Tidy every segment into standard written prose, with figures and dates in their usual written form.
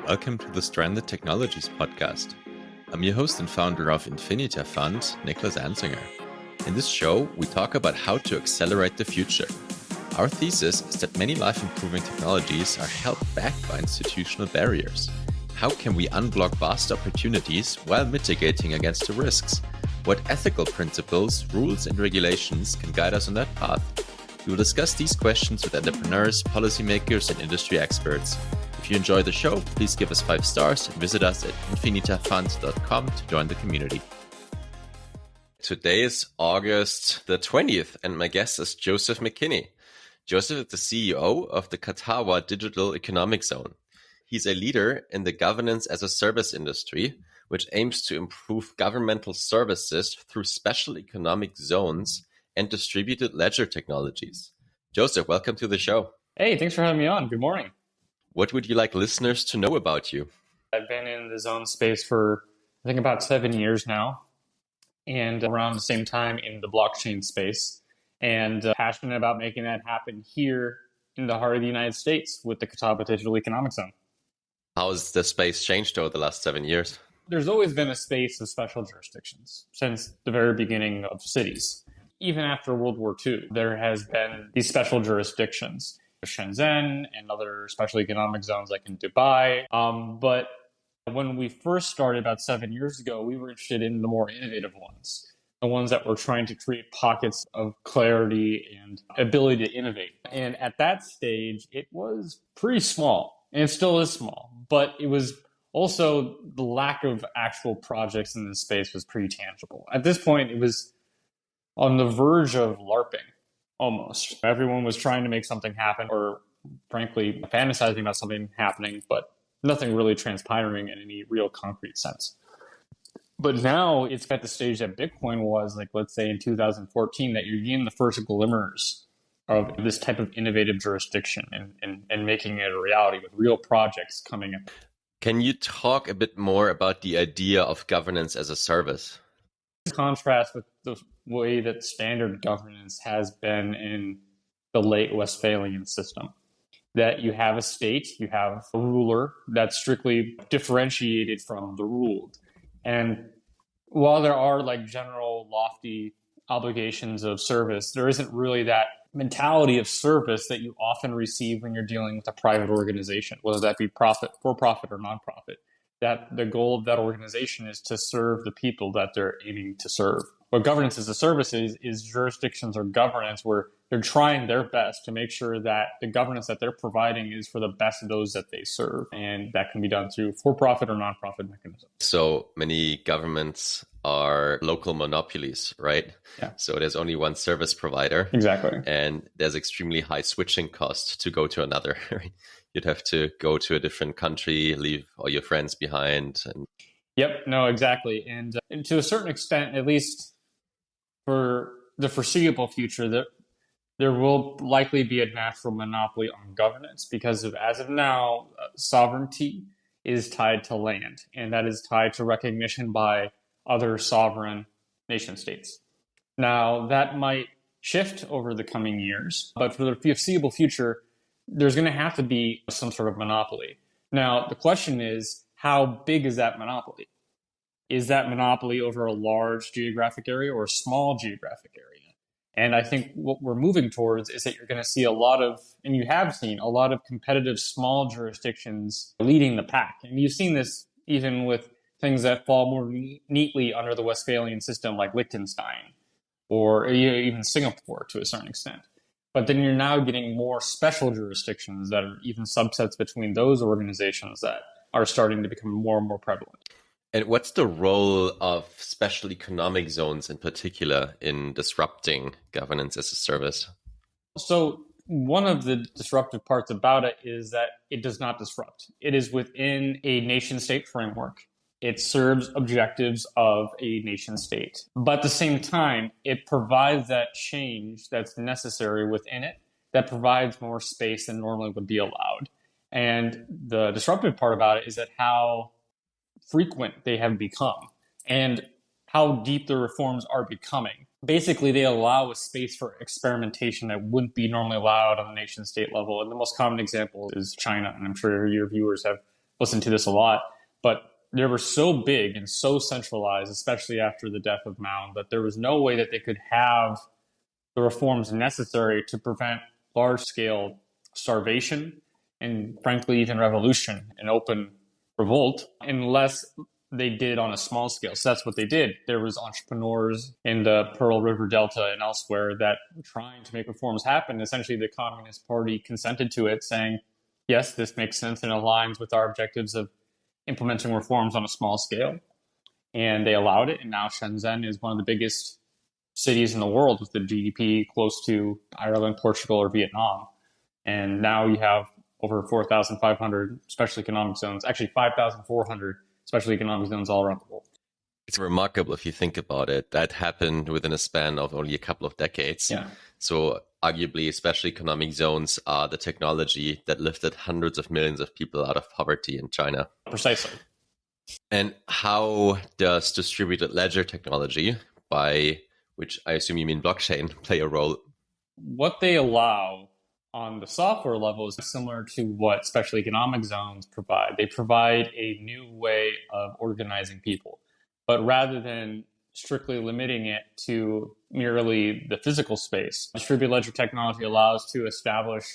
Welcome to the Stranded Technologies podcast. I'm your host and founder of Infinita Fund, Niklas. In this show, we talk about how to accelerate the future. Our thesis is that many life-improving technologies are held back by institutional barriers. How can we unblock vast opportunities while mitigating against the risks? What ethical principles, rules, and regulations can guide us on that path? We will discuss these questions with entrepreneurs, policymakers, and industry experts. If you enjoy the show, please give us 5 stars and visit us at infinitafund.com to join the community. Today is August the 20th, and my guest is Joseph McKinney. Joseph is the CEO of the Catawba Digital Economic Zone. He's a leader in the governance as a service industry, which aims to improve governmental services through special economic zones and distributed ledger technologies. Joseph, welcome to the show. Hey, thanks for having me on. Good morning. What would you like listeners to know about you? I've been in the zone space for, I think, about 7 years now, and around the same time in the blockchain space, and passionate about making that happen here in the heart of the United States with the Catawba Digital Economic Zone. How has the space changed over the last 7 years? There's always been a space of special jurisdictions since the very beginning of cities. Even after World War II, there has been these special jurisdictions, Shenzhen and other special economic zones like in Dubai. But when we first started about 7 years ago, we were interested in the more innovative ones, the ones that were trying to create pockets of clarity and ability to innovate. And at that stage, it was pretty small, and it still is small, but it was also the lack of actual projects in this space was pretty tangible. At this point, it was on the verge of LARPing, almost. Everyone was trying to make something happen, or frankly, fantasizing about something happening, but nothing really transpiring in any real concrete sense. But now it's at the stage that Bitcoin was, like, let's say in 2014, that you're getting the first glimmers of this type of innovative jurisdiction and making it a reality with real projects coming in. Can you talk a bit more about the idea of governance as a service? Contrast with the way that standard governance has been in the late Westphalian system. That you have a state, you have a ruler that's strictly differentiated from the ruled. And while there are like general lofty obligations of service, there isn't really that mentality of service that you often receive when you're dealing with a private organization, whether that be for-profit or nonprofit. That the goal of that organization is to serve the people that they're aiming to serve. What governance as a service is jurisdictions or governance where they're trying their best to make sure that the governance that they're providing is for the best of those that they serve. And that can be done through for-profit or nonprofit mechanisms. So many governments are local monopolies, right? Yeah. So there's only one service provider. Exactly. And there's extremely high switching cost to go to another. You'd have to go to a different country, leave all your friends behind. Yep, no, exactly. And to a certain extent, at least for the foreseeable future, there will likely be a natural monopoly on governance because as of now, sovereignty is tied to land, and that is tied to recognition by other sovereign nation states. Now, that might shift over the coming years, but for the foreseeable future, there's going to have to be some sort of monopoly. Now, the question is, how big is that monopoly? Is that monopoly over a large geographic area or a small geographic area? And I think what we're moving towards is that you're going to see a lot of, and you have seen a lot of competitive small jurisdictions leading the pack. And you've seen this even with things that fall more neatly under the Westphalian system, like Liechtenstein or even Singapore to a certain extent. But then you're now getting more special jurisdictions that are even subsets between those organizations that are starting to become more and more prevalent. And what's the role of special economic zones in particular in disrupting governance as a service? So one of the disruptive parts about it is that it does not disrupt. It is within a nation state framework. It serves objectives of a nation state. But at the same time, it provides that change that's necessary within it, that provides more space than normally would be allowed. And the disruptive part about it is that how frequent they have become and how deep the reforms are becoming. Basically, they allow a space for experimentation that wouldn't be normally allowed on the nation state level. And the most common example is China. And I'm sure your viewers have listen to this a lot, but they were so big and so centralized, especially after the death of Mao, that there was no way that they could have the reforms necessary to prevent large-scale starvation and, frankly, even revolution and open revolt unless they did it on a small scale. So that's what they did. There was entrepreneurs in the Pearl River Delta and elsewhere that were trying to make reforms happen. Essentially, the Communist Party consented to it, saying, yes, this makes sense and aligns with our objectives of implementing reforms on a small scale. And they allowed it. And now Shenzhen is one of the biggest cities in the world with the GDP close to Ireland, Portugal, or Vietnam. And now you have over 4,500 special economic zones, actually 5,400 special economic zones all around the world. It's remarkable if you think about it. That happened within a span of only a couple of decades. Yeah. So arguably, special economic zones are the technology that lifted hundreds of millions of people out of poverty in China. Precisely. And how does distributed ledger technology, by which I assume you mean blockchain, play a role? What they allow on the software level is similar to what special economic zones provide. They provide a new way of organizing people. But rather than strictly limiting it to merely the physical space, distributed ledger technology allows to establish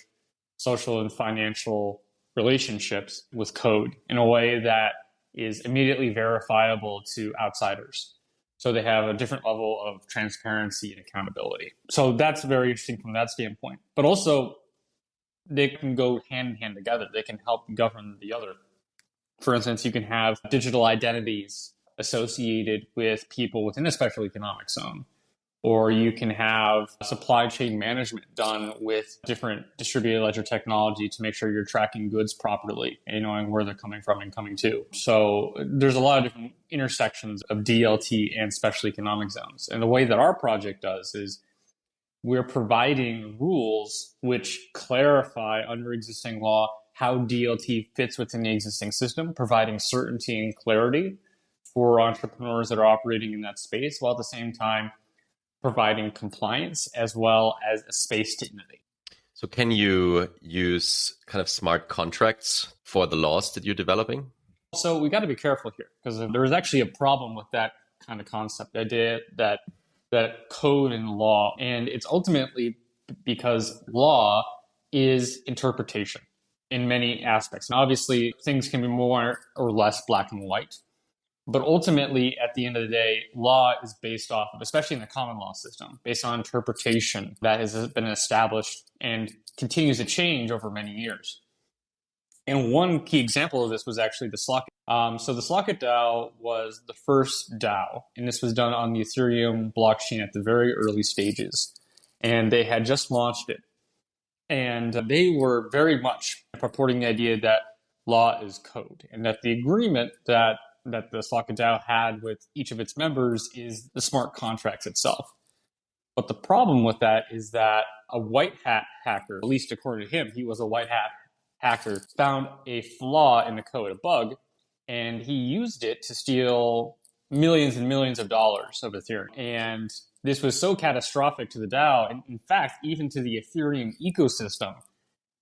social and financial relationships with code in a way that is immediately verifiable to outsiders. So they have a different level of transparency and accountability. So that's very interesting from that standpoint. But also, they can go hand in hand together. They can help govern the other. For instance, you can have digital identities associated with people within a special economic zone, or you can have supply chain management done with different distributed ledger technology to make sure you're tracking goods properly and knowing where they're coming from and coming to. So there's a lot of different intersections of DLT and special economic zones. And the way that our project does is we're providing rules which clarify under existing law how DLT fits within the existing system, providing certainty and clarity for entrepreneurs that are operating in that space, while at the same time providing compliance as well as a space to innovate. So can you use kind of smart contracts for the laws that you're developing? So we got to be careful here, because there's actually a problem with that kind of concept, the idea that code and law, and it's ultimately because law is interpretation in many aspects. And obviously, things can be more or less black and white. But ultimately, at the end of the day, law is based off of, especially in the common law system, based on interpretation that has been established and continues to change over many years. And one key example of this was actually the Slockit. So the Slockit DAO was the first DAO, and this was done on the Ethereum blockchain at the very early stages. And they had just launched it. And they were very much purporting the idea that law is code, and that the agreement that the Slockit DAO had with each of its members is the smart contracts itself. But the problem with that is that a white hat hacker, at least according to him, he was a white hat hacker, found a flaw in the code, a bug, and he used it to steal millions and millions of dollars of Ethereum. And this was so catastrophic to the DAO, and in fact, even to the Ethereum ecosystem,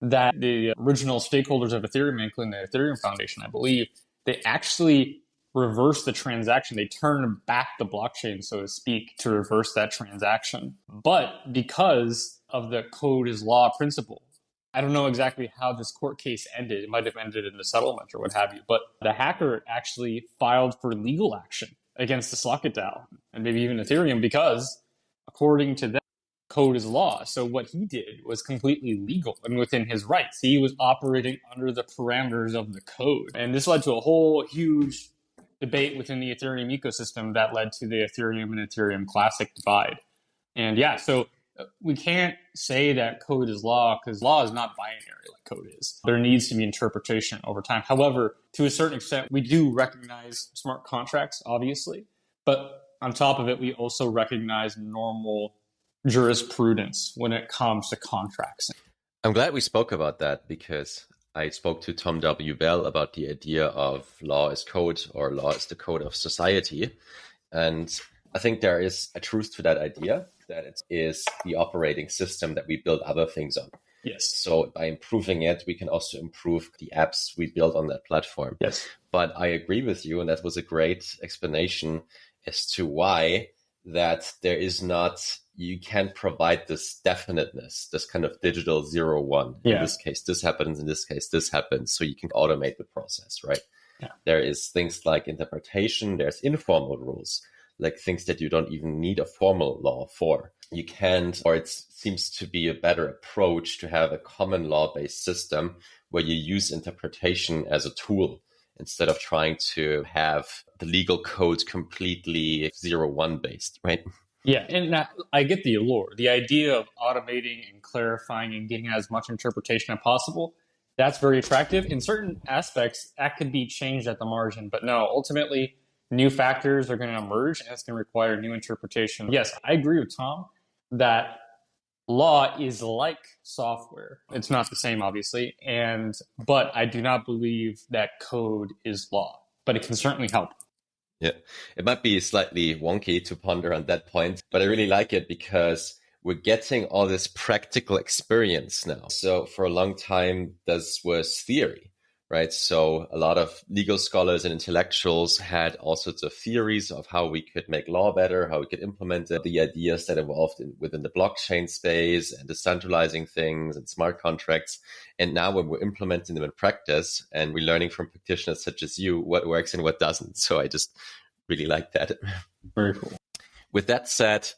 that the original stakeholders of Ethereum, including the Ethereum Foundation, I believe, they actually reversed the transaction. They turned back the blockchain, so to speak, to reverse that transaction. But because of the code is law principle, I don't know exactly how this court case ended. It might have ended in a settlement or what have you, but the hacker actually filed for legal action against the Slockit DAO and maybe even Ethereum because, according to them, code is law. So what he did was completely legal and within his rights. He was operating under the parameters of the code. And this led to a whole huge debate within the Ethereum ecosystem that led to the Ethereum and Ethereum Classic divide. And yeah, so we can't say that code is law because law is not binary like code is. There needs to be interpretation over time. However, to a certain extent, we do recognize smart contracts, obviously. But on top of it, we also recognize normal jurisprudence when it comes to contracts. I'm glad we spoke about that because I spoke to Tom W. Bell about the idea of law is code or law is the code of society. And I think there is a truth to that idea, that it is the operating system that we build other things on. Yes. So by improving it, we can also improve the apps we build on that platform. Yes. But I agree with you, and that was a great explanation as to why that there is not, you can't provide this definiteness, this kind of digital 0-1. Yeah. In this case, this happens. In this case, this happens. So you can automate the process, right? Yeah. There is things like interpretation. There's informal rules, like things that you don't even need a formal law for. You can't, or it seems to be a better approach to have a common law-based system where you use interpretation as a tool instead of trying to have the legal code completely 0-1 based, right? Yeah, and I get the allure. The idea of automating and clarifying and getting as much interpretation as possible, that's very attractive. In certain aspects, that could be changed at the margin. But no, ultimately, new factors are going to emerge and it's going to require new interpretation. Yes, I agree with Tom that law is like software. It's not the same, obviously, but I do not believe that code is law, but it can certainly help. Yeah, it might be slightly wonky to ponder on that point, but I really like it because we're getting all this practical experience now. So for a long time, this was theory, right? So a lot of legal scholars and intellectuals had all sorts of theories of how we could make law better, how we could implement it, the ideas that evolved within the blockchain space and decentralizing things and smart contracts. And now when we're implementing them in practice and we're learning from practitioners such as you, what works and what doesn't. So I just really like that. Very cool. With that said,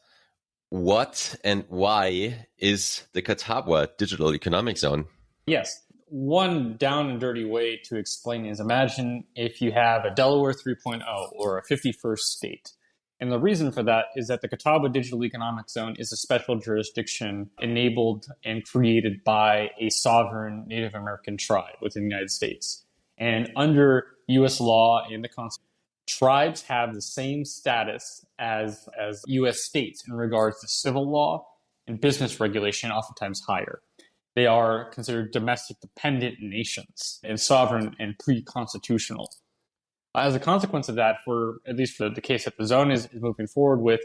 what and why is the Catawba Digital Economic Zone? Yes. One down and dirty way to explain is imagine if you have a Delaware 3.0 or a 51st state. And the reason for that is that the Catawba Digital Economic Zone is a special jurisdiction enabled and created by a sovereign Native American tribe within the United States. And under U.S. law and the Constitution, tribes have the same status as U.S. states in regards to civil law and business regulation, oftentimes higher. They are considered domestic dependent nations and sovereign and pre-constitutional. As a consequence of that, at least for the case that the zone is moving forward with,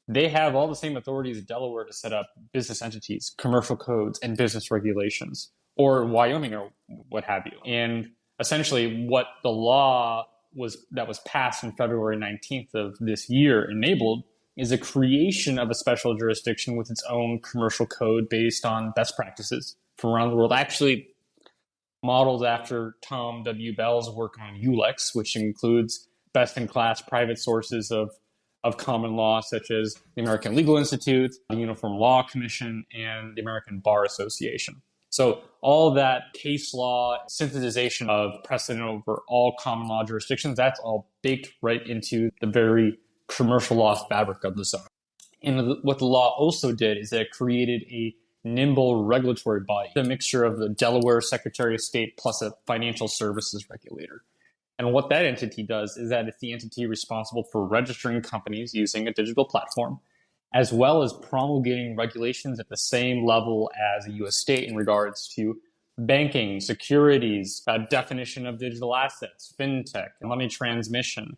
they have all the same authorities as Delaware to set up business entities, commercial codes, and business regulations, or Wyoming or what have you. And essentially what the law that was passed on February 19th of this year enabled is a creation of a special jurisdiction with its own commercial code based on best practices from around the world, actually modeled after Tom W. Bell's work on ULEX, which includes best-in-class private sources of common law, such as the American Legal Institute, the Uniform Law Commission, and the American Bar Association. So all that case law, synthesization of precedent over all common law jurisdictions, that's all baked right into the very commercial law fabric of the zone. And what the law also did is that it created a nimble regulatory body, a mixture of the Delaware Secretary of State plus a financial services regulator. And what that entity does is that it's the entity responsible for registering companies using a digital platform, as well as promulgating regulations at the same level as a U.S. state in regards to banking, securities, definition of digital assets, fintech, money transmission,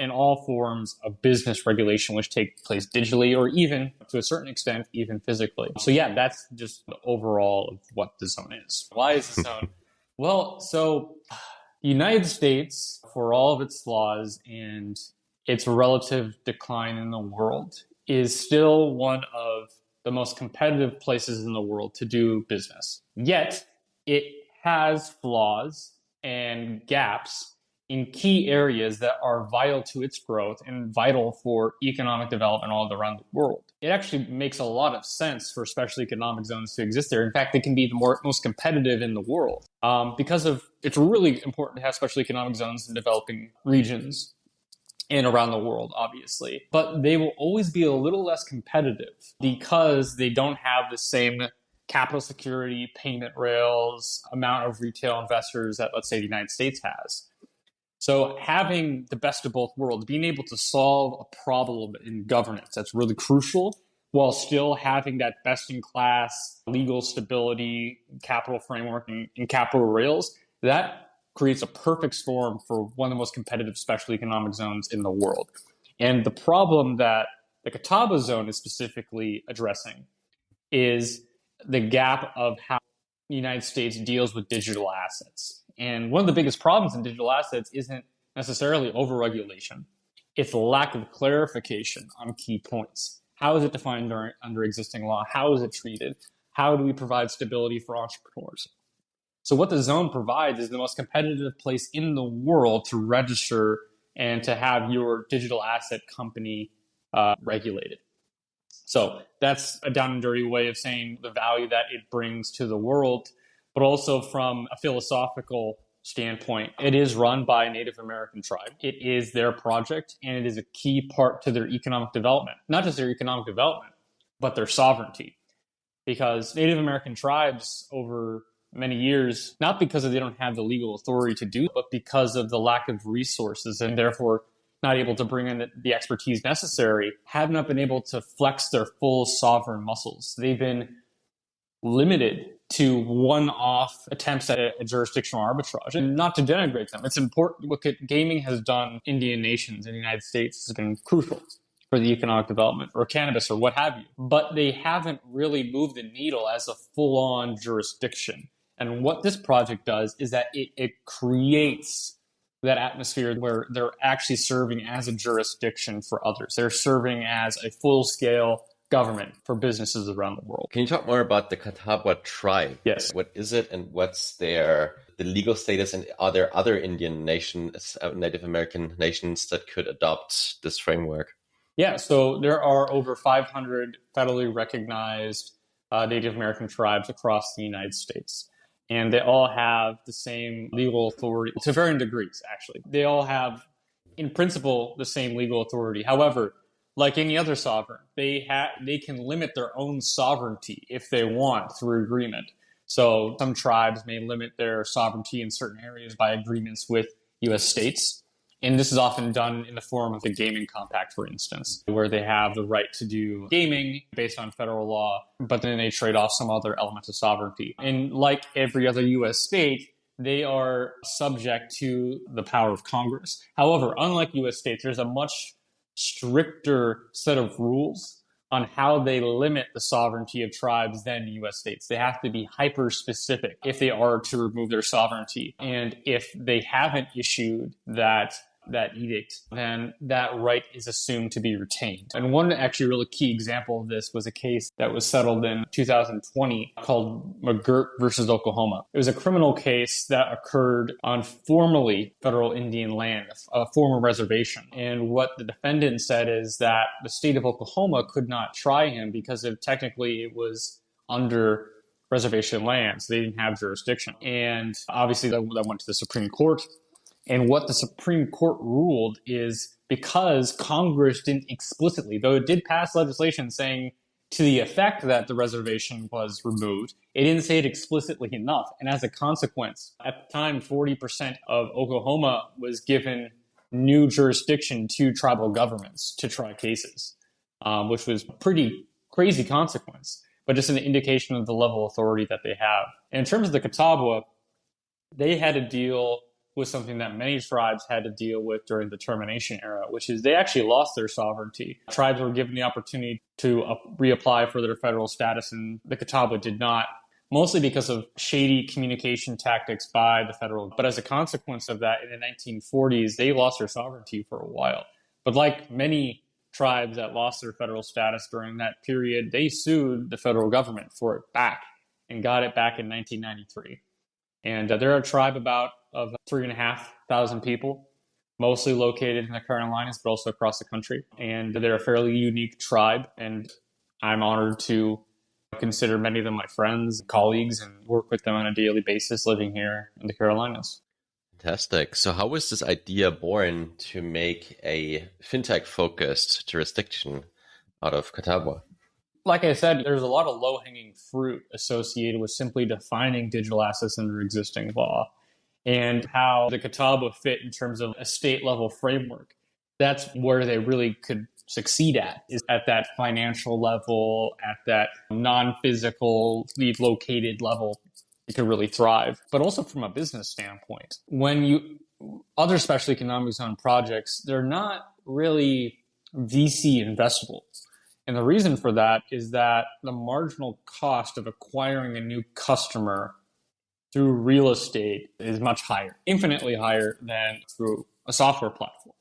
and all forms of business regulation which take place digitally or even, to a certain extent, even physically. So yeah, that's just the overall of what the zone is. Why is the zone? Well, so the United States, for all of its flaws and its relative decline in the world, is still one of the most competitive places in the world to do business. Yet, it has flaws and gaps in key areas that are vital to its growth and vital for economic development all around the world. It actually makes a lot of sense for special economic zones to exist there. In fact, they can be the most competitive in the world because it's really important to have special economic zones in developing regions and around the world, obviously. But they will always be a little less competitive because they don't have the same capital security, payment rails, amount of retail investors that, let's say, the United States has. So having the best of both worlds, being able to solve a problem in governance, that's really crucial, while still having that best-in-class legal stability, capital framework, and capital rails, that creates a perfect storm for one of the most competitive special economic zones in the world. And the problem that the Catawba zone is specifically addressing is the gap of how the United States deals with digital assets. And one of the biggest problems in digital assets isn't necessarily overregulation. It's lack of clarification on key points. How is it defined under existing law? How is it treated? How do we provide stability for entrepreneurs? So what the zone provides is the most competitive place in the world to register and to have your digital asset company regulated. So that's a down and dirty way of saying the value that it brings to the world, but also from a philosophical standpoint, it is run by a Native American tribe. It is their project, and it is a key part to their economic development. Not just their economic development, but their sovereignty. Because Native American tribes over many years, not because they don't have the legal authority to do it, but because of the lack of resources and therefore not able to bring in the expertise necessary, have not been able to flex their full sovereign muscles. They've been limited to one-off attempts at a jurisdictional arbitrage. And not to denigrate them, it's important. What gaming has done Indian nations in the United States has been crucial for the economic development, or cannabis, or what have you. But they haven't really moved the needle as a full-on jurisdiction. And what this project does is that it creates that atmosphere where they're actually serving as a jurisdiction for others. They're serving as a full-scale government for businesses around the world. Can you talk more about the Catawba tribe? Yes. What is it, and what's the legal status, and are there other Indian nations, Native American nations that could adopt this framework? Yeah, so there are over 500 federally recognized Native American tribes across the United States. And they all have the same legal authority to varying degrees, actually. They all have, in principle, the same legal authority. However, like any other sovereign, they can limit their own sovereignty if they want through agreement. So some tribes may limit their sovereignty in certain areas by agreements with U.S. states. And this is often done in the form of the gaming compact, for instance, where they have the right to do gaming based on federal law, but then they trade off some other elements of sovereignty. And like every other U.S. state, they are subject to the power of Congress. However, unlike U.S. states, there's a much stricter set of rules on how they limit the sovereignty of tribes than U.S. states. They have to be hyper-specific if they are to remove their sovereignty. And if they haven't issued that edict, then that right is assumed to be retained. And one actually really key example of this was a case that was settled in 2020 called McGirt versus Oklahoma. It was a criminal case that occurred on formerly federal Indian land, a former reservation. And what the defendant said is that the state of Oklahoma could not try him because technically it was under reservation land, so they didn't have jurisdiction. And obviously that went to the Supreme Court. And what the Supreme Court ruled is because Congress didn't explicitly, though it did pass legislation saying to the effect that the reservation was removed, it didn't say it explicitly enough. And as a consequence, at the time, 40% of Oklahoma was given new jurisdiction to tribal governments to try cases, which was a pretty crazy consequence, but just an indication of the level of authority that they have. And in terms of the Catawba, they had to deal with something that many tribes had to deal with during the termination era, which is they actually lost their sovereignty. Tribes were given the opportunity to reapply for their federal status, and the Catawba did not, mostly because of shady communication tactics by the federal. But as a consequence of that, in the 1940s, they lost their sovereignty for a while. But like many tribes that lost their federal status during that period, they sued the federal government for it back and got it back in 1993. And they're a tribe of 3,500 people, mostly located in the Carolinas, but also across the country. And they're a fairly unique tribe. And I'm honored to consider many of them my friends, colleagues, and work with them on a daily basis living here in the Carolinas. Fantastic. So how was this idea born to make a fintech-focused jurisdiction out of Catawba? Like I said, there's a lot of low-hanging fruit associated with simply defining digital assets under existing law, and how the Catawba fit in terms of a state-level framework. That's where they really could succeed at, is at that financial level, at that non-physically located level. It could really thrive, but also from a business standpoint. Other special economic zone projects, they're not really VC investable. And the reason for that is that the marginal cost of acquiring a new customer through real estate is much higher, infinitely higher than through a software platform.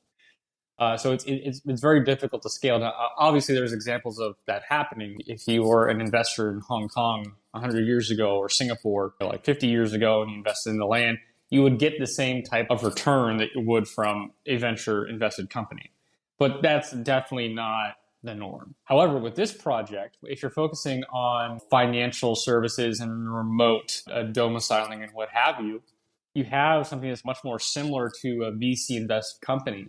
So it's very difficult to scale. Now, obviously, there's examples of that happening. If you were an investor in Hong Kong 100 years ago or Singapore like 50 years ago and you invested in the land, you would get the same type of return that you would from a venture invested company. But that's definitely not the norm. However, with this project, if you're focusing on financial services and remote domiciling and what have you, you have something that's much more similar to a VC invested company,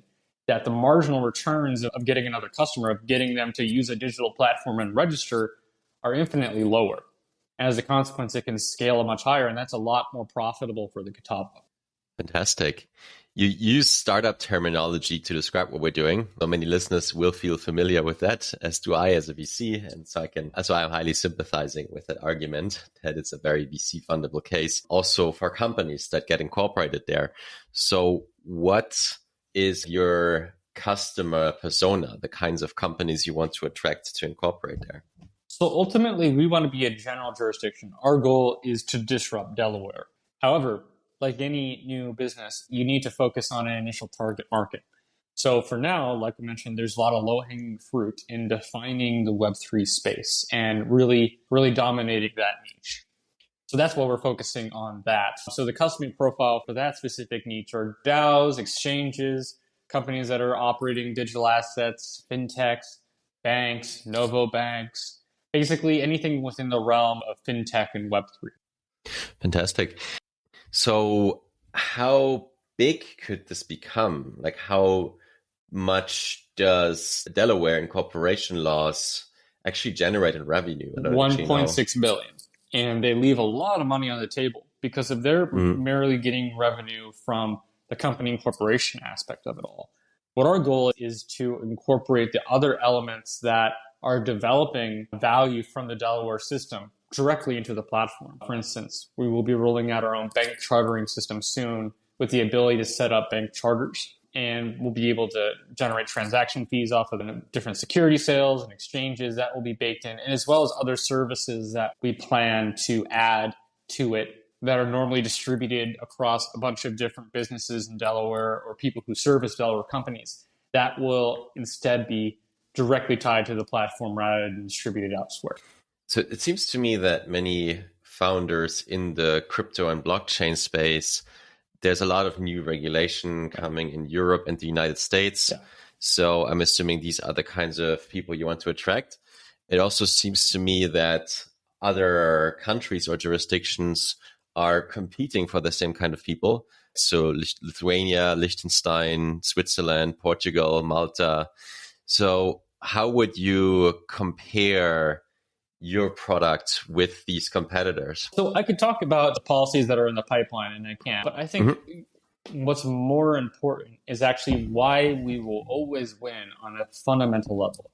that the marginal returns of getting another customer, of getting them to use a digital platform and register, are infinitely lower. And as a consequence, it can scale much higher, and that's a lot more profitable for the Catawba. Fantastic. You use startup terminology to describe what we're doing. So many listeners will feel familiar with that, as do I as a VC. And so I'm highly sympathizing with that argument that it's a very VC fundable case also for companies that get incorporated there. So what is your customer persona, the kinds of companies you want to attract to incorporate there? So ultimately, we want to be a general jurisdiction. Our goal is to disrupt Delaware. However, like any new business, you need to focus on an initial target market. So for now, like I mentioned, there's a lot of low-hanging fruit in defining the Web3 space and really dominating that niche. So that's what we're focusing on that. So the customer profile for that specific niche are DAOs, exchanges, companies that are operating digital assets, fintechs, banks, novo banks, basically anything within the realm of fintech and Web3. Fantastic. So how big could this become? Like how much does Delaware incorporation laws actually generate in revenue? 1.6 billion. And they leave a lot of money on the table because if they're merely getting revenue from the company incorporation aspect of it all. What our goal is to incorporate the other elements that are developing value from the Delaware system directly into the platform. For instance, we will be rolling out our own bank chartering system soon with the ability to set up bank charters. And we'll be able to generate transaction fees off of the different security sales and exchanges that will be baked in, and as well as other services that we plan to add to it that are normally distributed across a bunch of different businesses in Delaware or people who service Delaware companies that will instead be directly tied to the platform rather than distributed elsewhere. So it seems to me that many founders in the crypto and blockchain space, there's a lot of new regulation coming in Europe and the United States. Yeah. So I'm assuming these are the kinds of people you want to attract. It also seems to me that other countries or jurisdictions are competing for the same kind of people. So Lithuania, Liechtenstein, Switzerland, Portugal, Malta. So how would you compare your product with these competitors? So I could talk about the policies that are in the pipeline, and I can. But I think what's more important is actually why we will always win on a fundamental level.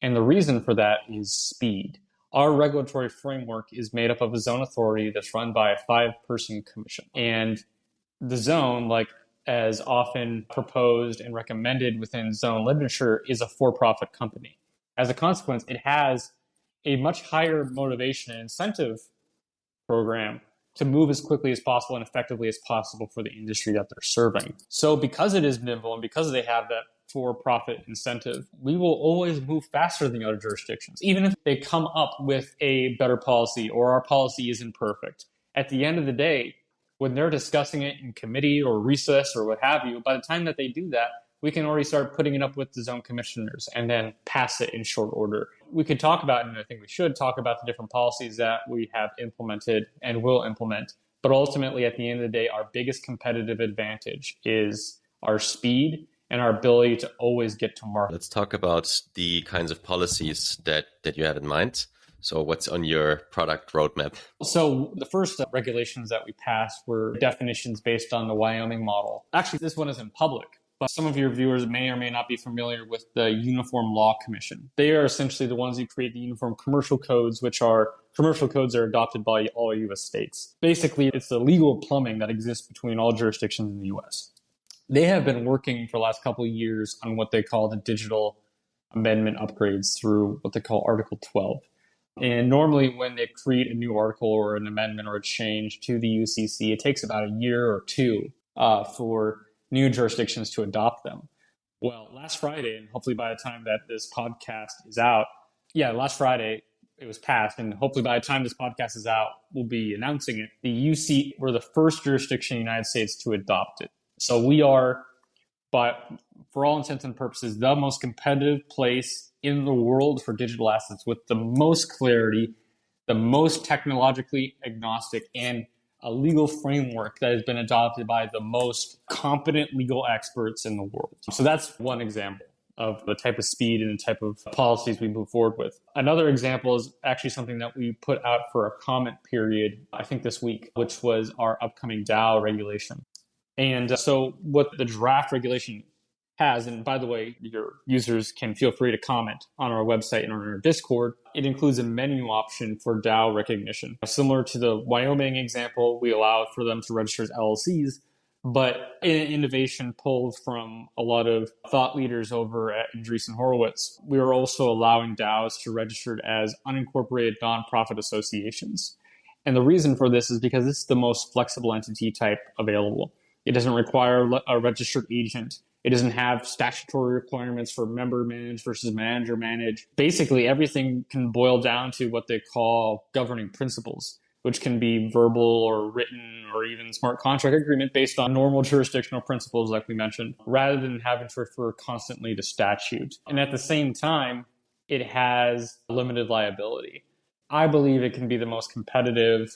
And the reason for that is speed. Our regulatory framework is made up of a zone authority that's run by a 5-person commission. And the zone, like as often proposed and recommended within zone literature, is a for-profit company. As a consequence, it has a much higher motivation and incentive program to move as quickly as possible and effectively as possible for the industry that they're serving. So because it is nimble and because they have that for-profit incentive, we will always move faster than the other jurisdictions, even if they come up with a better policy or our policy isn't perfect. At the end of the day, when they're discussing it in committee or recess or what have you, by the time that they do that, we can already start putting it up with the zone commissioners and then pass it in short order. We could talk about, and I think we should talk about the different policies that we have implemented and will implement. But ultimately, at the end of the day, our biggest competitive advantage is our speed and our ability to always get to market. Let's talk about the kinds of policies that you have in mind. So what's on your product roadmap? So the first regulations that we passed were definitions based on the Wyoming model. Actually, this one is in public. But some of your viewers may or may not be familiar with the Uniform Law Commission. They are essentially the ones who create the uniform commercial codes, which are commercial codes that are adopted by all U.S. states. Basically, it's the legal plumbing that exists between all jurisdictions in the U.S. They have been working for the last couple of years on what they call the digital amendment upgrades through what they call Article 12. And normally when they create a new article or an amendment or a change to the UCC, it takes about a year or two for new jurisdictions to adopt them. Well, last Friday, and hopefully by the time that this podcast is out, last Friday it was passed, and hopefully by the time this podcast is out, we'll be announcing it. The UC were the first jurisdiction in the United States to adopt it. So we are, but for all intents and purposes, the most competitive place in the world for digital assets with the most clarity, the most technologically agnostic, and a legal framework that has been adopted by the most competent legal experts in the world. So that's one example of the type of speed and the type of policies we move forward with. Another example is actually something that we put out for a comment period, I think this week, which was our upcoming DAO regulation. And so what the draft regulation has, and by the way, your users can feel free to comment on our website and on our Discord, it includes a menu option for DAO recognition. Similar to the Wyoming example, we allow for them to register as LLCs, but in innovation pulled from a lot of thought leaders over at Andreessen Horowitz, we are also allowing DAOs to register as unincorporated nonprofit associations. And the reason for this is because this is the most flexible entity type available. It doesn't require a registered agent. It doesn't have statutory requirements for member managed versus manager managed. Basically, everything can boil down to what they call governing principles, which can be verbal or written or even smart contract agreement based on normal jurisdictional principles, like we mentioned, rather than having to refer constantly to statute. And at the same time, it has limited liability. I believe it can be the most competitive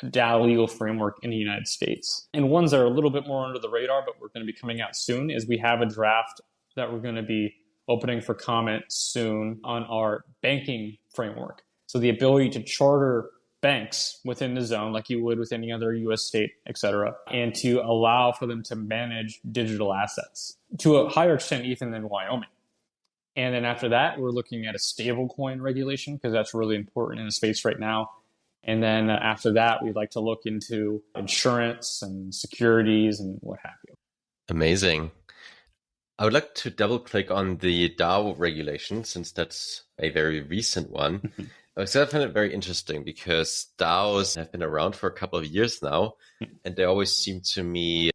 DAO legal framework in the United States. And ones that are a little bit more under the radar, but we're going to be coming out soon, is we have a draft that we're going to be opening for comment soon on our banking framework. So the ability to charter banks within the zone like you would with any other US state, et cetera, and to allow for them to manage digital assets to a higher extent even than Wyoming. And then after that, we're looking at a stablecoin regulation because that's really important in the space right now. And then after that, we'd like to look into insurance and securities and what have you. Amazing. I would like to double click on the DAO regulation since that's a very recent one. I find it very interesting because DAOs have been around for a couple of years now, and they always seem to me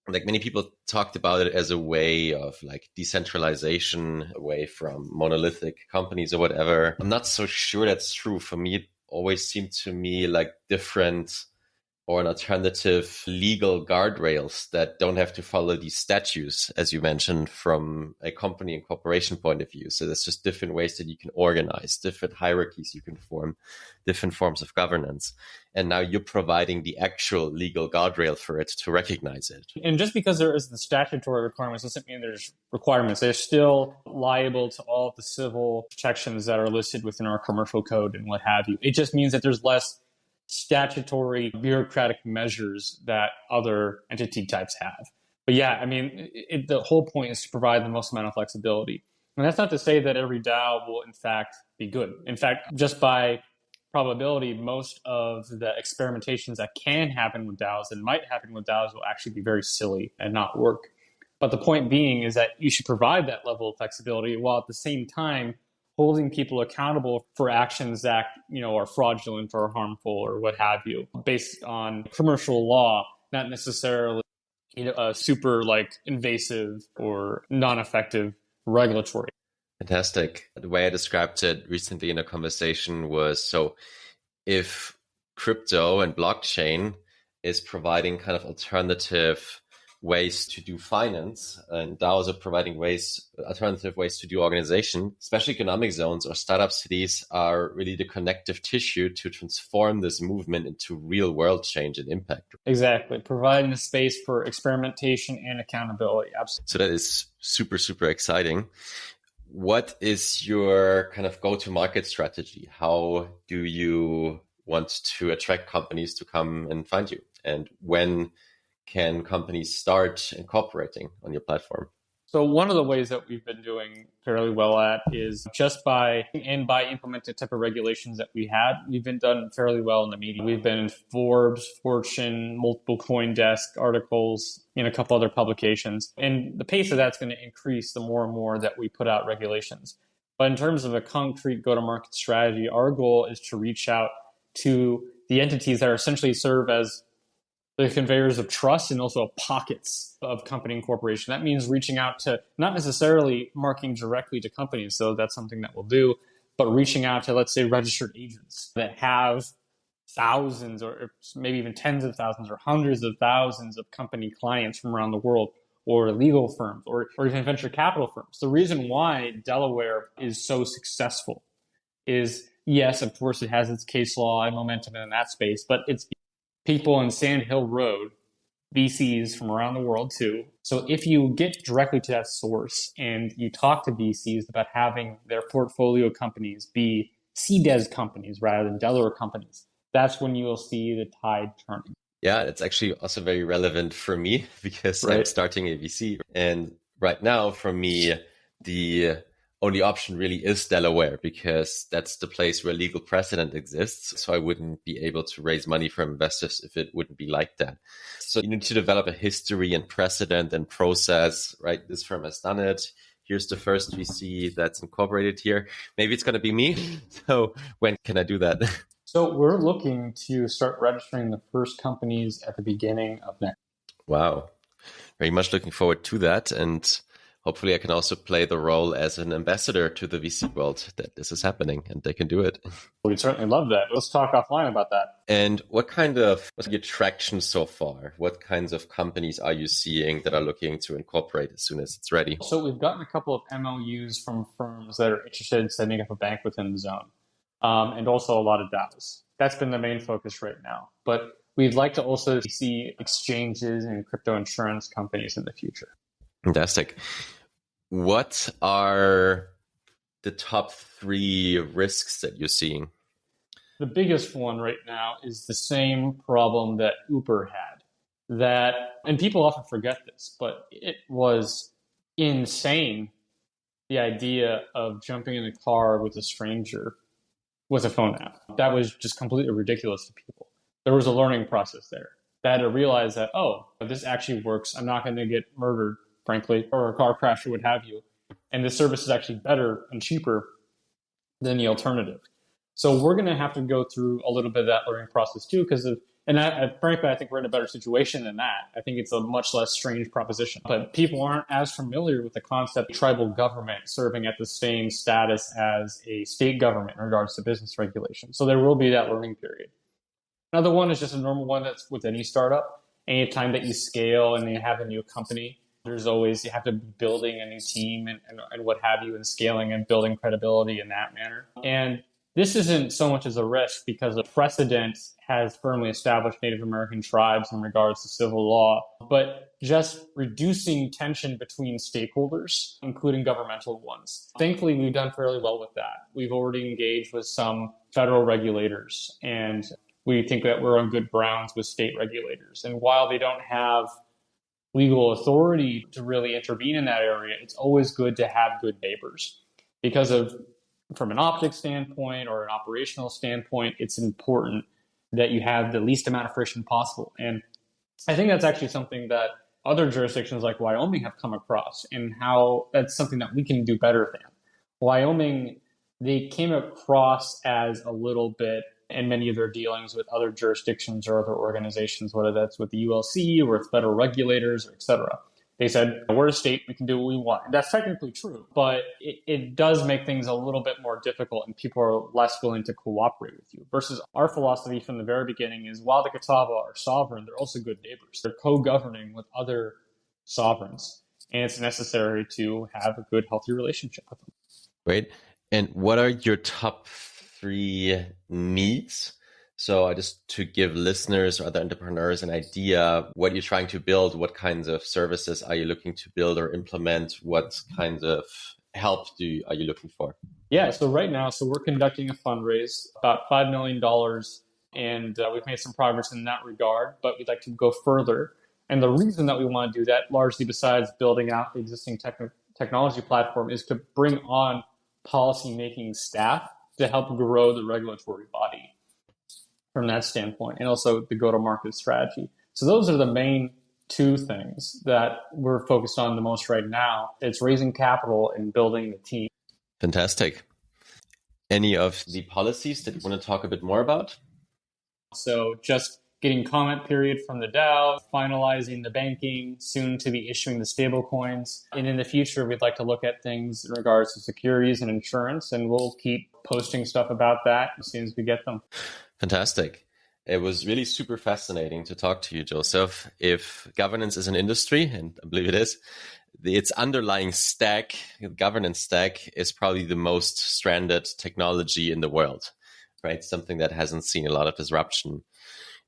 like many people talked about it as a way of like decentralization away from monolithic companies or whatever. I'm not so sure that's true. For me, it always seemed to me like different or an alternative legal guardrails that don't have to follow these statutes, as you mentioned, from a company and corporation point of view. So there's just different ways that you can organize, different hierarchies you can form, different forms of governance. And now you're providing the actual legal guardrail for it to recognize it. And just because there is the statutory requirements doesn't mean there's requirements. They're still liable to all of the civil protections that are listed within our commercial code and what have you. It just means that there's less statutory bureaucratic measures that other entity types have. But yeah, I mean, the whole point is to provide the most amount of flexibility. And that's not to say that every DAO will in fact be good. In fact, just by probability, most of the experimentations that can happen with DAOs and might happen with DAOs will actually be very silly and not work. But the point being is that you should provide that level of flexibility while at the same time holding people accountable for actions that, are fraudulent or harmful or what have you, based on commercial law, not necessarily, a super invasive or non-effective regulatory. Fantastic. The way I described it recently in a conversation was, so if crypto and blockchain is providing kind of alternative ways to do finance, and DAOs are providing alternative ways to do organization, especially economic zones or startup cities are really the connective tissue to transform this movement into real world change and impact. Exactly. Providing a space for experimentation and accountability. Absolutely. So that is super, super exciting. What is your kind of go-to-market strategy? How do you want to attract companies to come and find you? And when can companies start incorporating on your platform? So one of the ways that we've been doing fairly well at is just by implementing the type of regulations that we had, we've been done fairly well in the media. We've been in Forbes, Fortune, multiple CoinDesk articles, in a couple other publications. And the pace of that's going to increase the more and more that we put out regulations. But in terms of a concrete go-to-market strategy, our goal is to reach out to the entities that are essentially serve as the conveyors of trust and also pockets of company incorporation. That means reaching out to not necessarily marketing directly to companies, so that's something that we'll do, but reaching out to, let's say, registered agents that have thousands or maybe even tens of thousands or hundreds of thousands of company clients from around the world, or legal firms, or even venture capital firms. The reason why Delaware is so successful is, yes, of course, it has its case law and momentum in that space, but it's people in Sand Hill Road, VCs from around the world too. So if you get directly to that source and you talk to VCs about having their portfolio companies be CDEZ companies rather than Delaware companies, that's when you will see the tide turning. Yeah, it's actually also very relevant for me because I'm starting a VC. And right now, for me, the only option really is Delaware, because that's the place where legal precedent exists. So I wouldn't be able to raise money from investors if it wouldn't be like that. So you need to develop a history and precedent and process, right? This firm has done it. Here's the first VC that's incorporated here. Maybe it's going to be me. So when can I do that? So we're looking to start registering the first companies at the beginning of next. Wow. Very much looking forward to that. And hopefully I can also play the role as an ambassador to the VC world that this is happening and they can do it. We'd certainly love that. Let's talk offline about that. And what's your traction so far? What kinds of companies are you seeing that are looking to incorporate as soon as it's ready? So we've gotten a couple of MOUs from firms that are interested in setting up a bank within the zone, and also a lot of DAOs. That's been the main focus right now. But we'd like to also see exchanges and crypto insurance companies in the future. Fantastic. What are the top 3 risks that you're seeing? The biggest one right now is the same problem that Uber had. And people often forget this, but it was insane, the idea of jumping in a car with a stranger with a phone app. That was just completely ridiculous to people. There was a learning process there. They had to realize that, this actually works. I'm not going to get murdered, frankly, or a car crash or what have you. And this service is actually better and cheaper than the alternative. So we're going to have to go through a little bit of that learning process too, frankly, I think we're in a better situation than that. I think it's a much less strange proposition. But people aren't as familiar with the concept of tribal government serving at the same status as a state government in regards to business regulation. So there will be that learning period. Another one is just a normal one that's with any startup. Anytime that you scale and you have a new company, you have to be building a new team and what have you, and scaling and building credibility in that manner. And this isn't so much as a risk because the precedent has firmly established Native American tribes in regards to civil law, but just reducing tension between stakeholders, including governmental ones. Thankfully, we've done fairly well with that. We've already engaged with some federal regulators, and we think that we're on good grounds with state regulators. And while they don't have legal authority to really intervene in that area, it's always good to have good neighbors from an optics standpoint or an operational standpoint, it's important that you have the least amount of friction possible. And I think that's actually something that other jurisdictions like Wyoming have come across, and how that's something that we can do better than. Wyoming, they came across as a little bit in many of their dealings with other jurisdictions or other organizations, whether that's with the ULC or with federal regulators, or et cetera. They said, we're a state, we can do what we want. And that's technically true, but it does make things a little bit more difficult, and people are less willing to cooperate with you. Versus our philosophy from the very beginning is, while the Catawba are sovereign, they're also good neighbors. They're co-governing with other sovereigns, and it's necessary to have a good, healthy relationship with them. Great. And what are your top 3 needs? So just to give listeners or other entrepreneurs an idea, what you're trying to build, what kinds of services are you looking to build or implement? What kinds of help are you looking for? Yeah, so right now, we're conducting a fundraise, about $5 million, and we've made some progress in that regard, but we'd like to go further. And the reason that we want to do that, largely besides building out the existing technology platform, is to bring on policy-making staff to help grow the regulatory body from that standpoint, and also the go-to-market strategy. So those are the main two things that we're focused on the most right now. It's raising capital and building the team. Fantastic. Any of the policies that you want to talk a bit more about? So just getting comment period from the DAO, finalizing the banking, soon to be issuing the stable coins. And in the future, we'd like to look at things in regards to securities and insurance, and we'll keep posting stuff about that as soon as we get them. Fantastic. It was really super fascinating to talk to you, Joseph. If governance is an industry, and I believe it is, its underlying stack, governance stack, is probably the most stranded technology in the world, right? Something that hasn't seen a lot of disruption.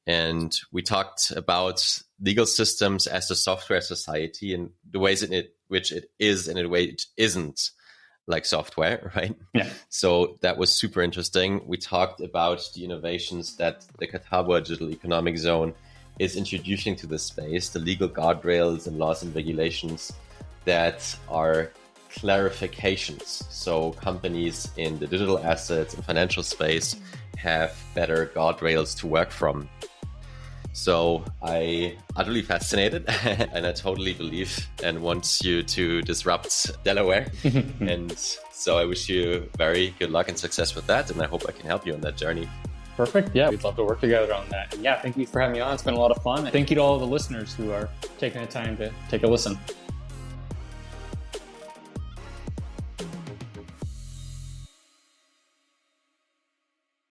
And we talked about legal systems as a software society and the ways in which it is and in the way it isn't like software, right? Yeah. So that was super interesting. We talked about the innovations that the Catawba Digital Economic Zone is introducing to the space, the legal guardrails and laws and regulations that are clarifications. So companies in the digital assets and financial space have better guardrails to work from. So I utterly fascinated and I totally believe and want you to disrupt Delaware. And so I wish you very good luck and success with that. And I hope I can help you on that journey. Perfect. Yeah, we'd love to work together on that. And yeah, thank you for having me on. It's been a lot of fun. Thank you to all the listeners who are taking the time to take a listen.